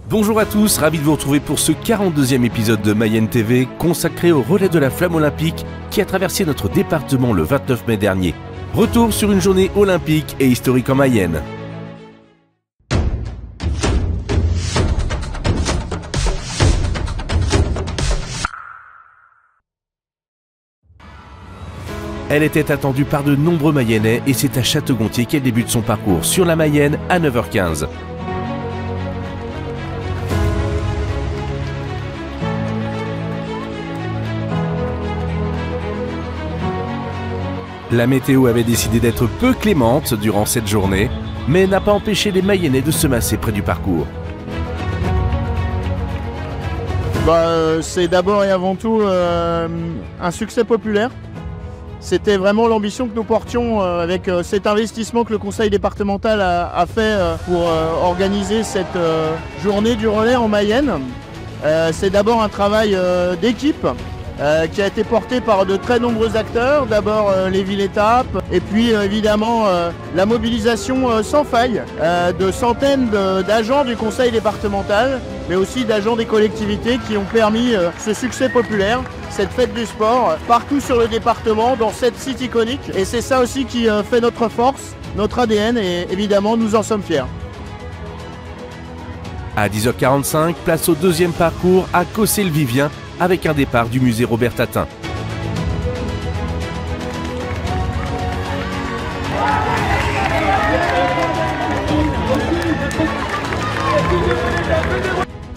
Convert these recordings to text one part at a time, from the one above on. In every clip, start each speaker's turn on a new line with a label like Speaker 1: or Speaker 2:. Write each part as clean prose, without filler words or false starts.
Speaker 1: Bonjour à tous, ravi de vous retrouver pour ce 42e épisode de Mayenne TV consacré au relais de la flamme olympique qui a traversé notre département le 29 mai dernier. Retour sur une journée olympique et historique en Mayenne. Elle était attendue par de nombreux Mayennais et c'est à Château-Gontier qu'elle débute son parcours sur la Mayenne à 9h15. La météo avait décidé d'être peu clémente durant cette journée, mais n'a pas empêché les Mayennais de se masser près du parcours.
Speaker 2: C'est d'abord et avant tout un succès populaire. C'était vraiment l'ambition que nous portions avec cet investissement que le conseil départemental a fait pour organiser cette journée du relais en Mayenne. C'est d'abord un travail d'équipe qui a été porté par de très nombreux acteurs. D'abord les villes-étapes et puis évidemment la mobilisation sans faille de centaines d'agents du conseil départemental, mais aussi d'agents des collectivités qui ont permis ce succès populaire, cette fête du sport, partout sur le département, dans 7 sites iconiques. Et c'est ça aussi qui fait notre force, notre ADN, et évidemment nous en sommes fiers.
Speaker 1: À 10h45, place au deuxième parcours à Cossé-le-Vivien avec un départ du musée Robert Tatin.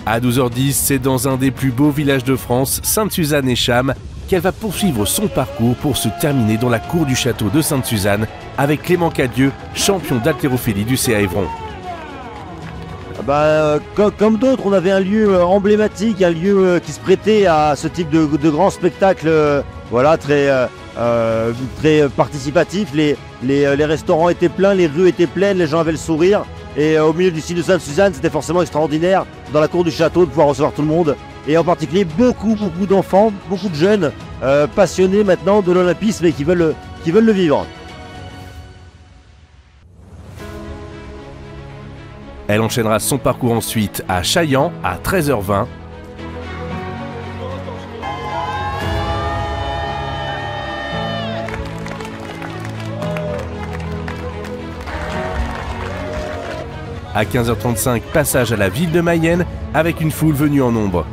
Speaker 1: À 12h10, c'est dans un des plus beaux villages de France, Sainte-Suzanne-et-Cham, qu'elle va poursuivre son parcours pour se terminer dans la cour du château de Sainte-Suzanne avec Clément Cadieux, champion d'haltérophilie du CA Évron.
Speaker 3: Comme d'autres, on avait un lieu emblématique, un lieu qui se prêtait à ce type de grand spectacle, très participatif. Les restaurants étaient pleins, les rues étaient pleines, les gens avaient le sourire. Et au milieu du site de Sainte-Suzanne, c'était forcément extraordinaire dans la cour du château de pouvoir recevoir tout le monde. Et en particulier beaucoup d'enfants, beaucoup de jeunes passionnés maintenant de l'olympisme et qui veulent le vivre.
Speaker 1: Elle enchaînera son parcours ensuite à Chaillan à 13h20. À 15h35, passage à la ville de Mayenne avec une foule venue en nombre.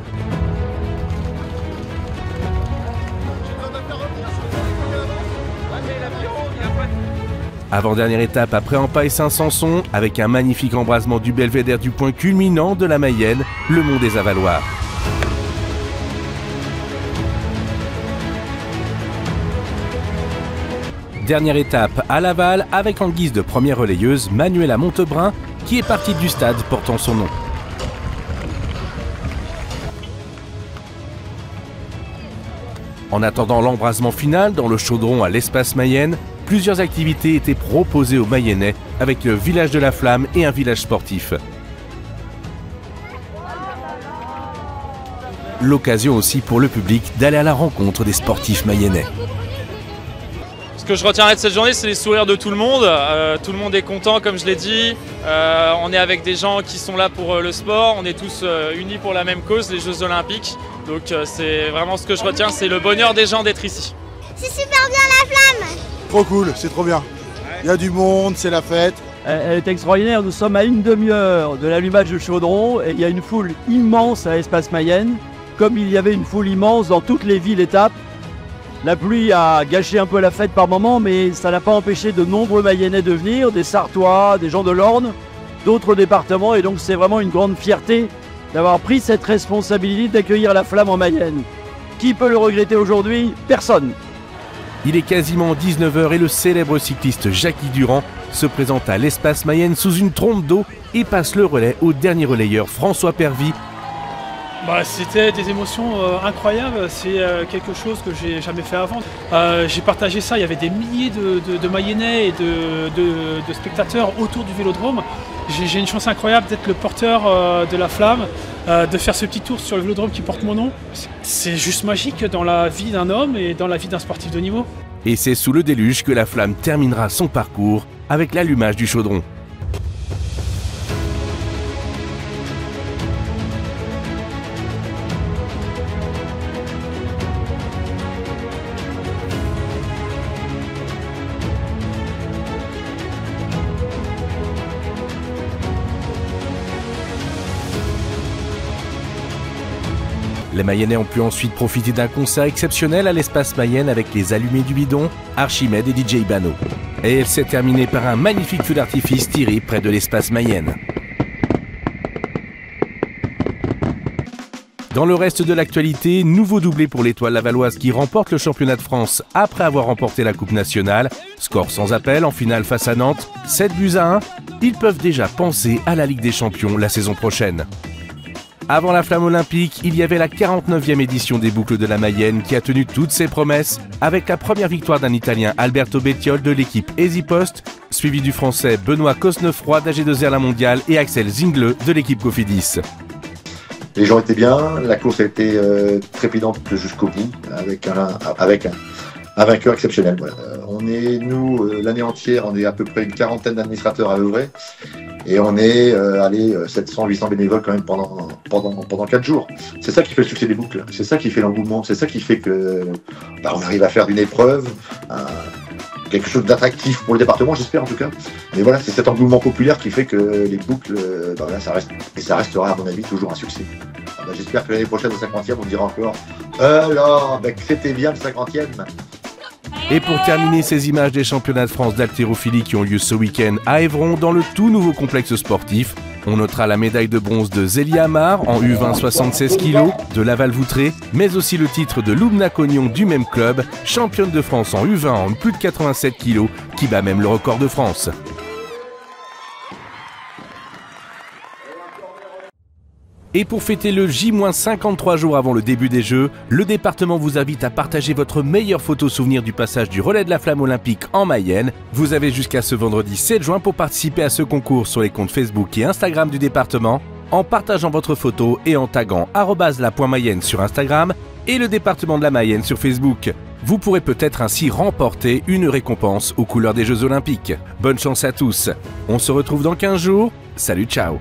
Speaker 1: Avant-dernière étape après Empaille-Saint-Sanson, avec un magnifique embrasement du belvédère du point culminant de la Mayenne, le mont des Avaloirs. Dernière étape à Laval, avec en guise de première relayeuse Manuela Montebrun, qui est partie du stade portant son nom. En attendant l'embrasement final dans le chaudron à l'espace Mayenne, plusieurs activités étaient proposées aux Mayennais avec le village de la flamme et un village sportif. L'occasion aussi pour le public d'aller à la rencontre des sportifs mayennais.
Speaker 4: Ce que je retiendrai de cette journée, c'est les sourires de tout le monde. Tout le monde est content, comme je l'ai dit. On est avec des gens qui sont là pour le sport. On est tous unis pour la même cause, les Jeux Olympiques. Donc c'est vraiment ce que je retiens, c'est le bonheur des gens d'être ici.
Speaker 5: C'est super bien la flamme!
Speaker 6: Trop cool, c'est trop bien. Il y a du monde, c'est la fête.
Speaker 7: Elle est extraordinaire, nous sommes à une demi-heure de l'allumage du chaudron et il y a une foule immense à l'espace Mayenne, comme il y avait une foule immense dans toutes les villes-étapes. La pluie a gâché un peu la fête par moment, mais ça n'a pas empêché de nombreux Mayennais de venir, des Sartois, des gens de l'Orne, d'autres départements, et donc c'est vraiment une grande fierté d'avoir pris cette responsabilité d'accueillir la flamme en Mayenne. Qui peut le regretter aujourd'hui? Personne.
Speaker 1: Il est quasiment 19h et le célèbre cycliste Jackie Durand se présente à l'espace Mayenne sous une trompe d'eau et passe le relais au dernier relayeur François Pervy.
Speaker 8: C'était des émotions incroyables, c'est quelque chose que j'ai jamais fait avant. J'ai partagé ça, il y avait des milliers de Mayennais et de spectateurs autour du vélodrome. J'ai une chance incroyable d'être le porteur de la flamme, de faire ce petit tour sur le vélodrome qui porte mon nom. C'est juste magique dans la vie d'un homme et dans la vie d'un sportif de niveau.
Speaker 1: Et c'est sous le déluge que la flamme terminera son parcours avec l'allumage du chaudron. Les Mayennais ont pu ensuite profiter d'un concert exceptionnel à l'espace Mayenne avec les Allumés du Bidon, Archimède et DJ Ibano. Et elle s'est terminée par un magnifique feu d'artifice tiré près de l'espace Mayenne. Dans le reste de l'actualité, nouveau doublé pour l'Étoile lavalloise qui remporte le championnat de France après avoir remporté la Coupe nationale. Score sans appel en finale face à Nantes, 7-1. Ils peuvent déjà penser à la Ligue des Champions la saison prochaine. Avant la flamme olympique, il y avait la 49e édition des Boucles de la Mayenne qui a tenu toutes ses promesses avec la première victoire d'un Italien Alberto Bettiol de l'équipe EasyPost, suivi du Français Benoît Cosnefroy d'AG2R La Mondiale et Axel Zingle de l'équipe Cofidis.
Speaker 9: Les gens étaient bien, la course a été trépidante jusqu'au bout avec un vainqueur exceptionnel. Voilà. On est, nous, l'année entière, on est à peu près une quarantaine d'administrateurs à œuvrer. Et on est 700-800 bénévoles quand même pendant 4 jours. C'est ça qui fait le succès des boucles, c'est ça qui fait l'engouement, c'est ça qui fait que on arrive à faire d'une épreuve quelque chose d'attractif pour le département, j'espère en tout cas. Mais voilà, c'est cet engouement populaire qui fait que les boucles, ça reste, et ça restera à mon avis toujours un succès. J'espère que l'année prochaine, au 50e, on dira encore alors, c'était bien le 50e.
Speaker 1: Et pour terminer ces images des championnats de France d'haltérophilie qui ont lieu ce week-end à Évron dans le tout nouveau complexe sportif, on notera la médaille de bronze de Zélie Amar en U20 76 kg de Laval-Voutré, mais aussi le titre de Loubna Cognon du même club, championne de France en U20 en plus de 87 kg, qui bat même le record de France. Et pour fêter le J-53 jours avant le début des Jeux, le département vous invite à partager votre meilleure photo souvenir du passage du relais de la flamme olympique en Mayenne. Vous avez jusqu'à ce vendredi 7 juin pour participer à ce concours sur les comptes Facebook et Instagram du département, en partageant votre photo et en taguant @la.mayenne sur Instagram et le département de la Mayenne sur Facebook. Vous pourrez peut-être ainsi remporter une récompense aux couleurs des Jeux Olympiques. Bonne chance à tous. On se retrouve dans 15 jours. Salut, ciao.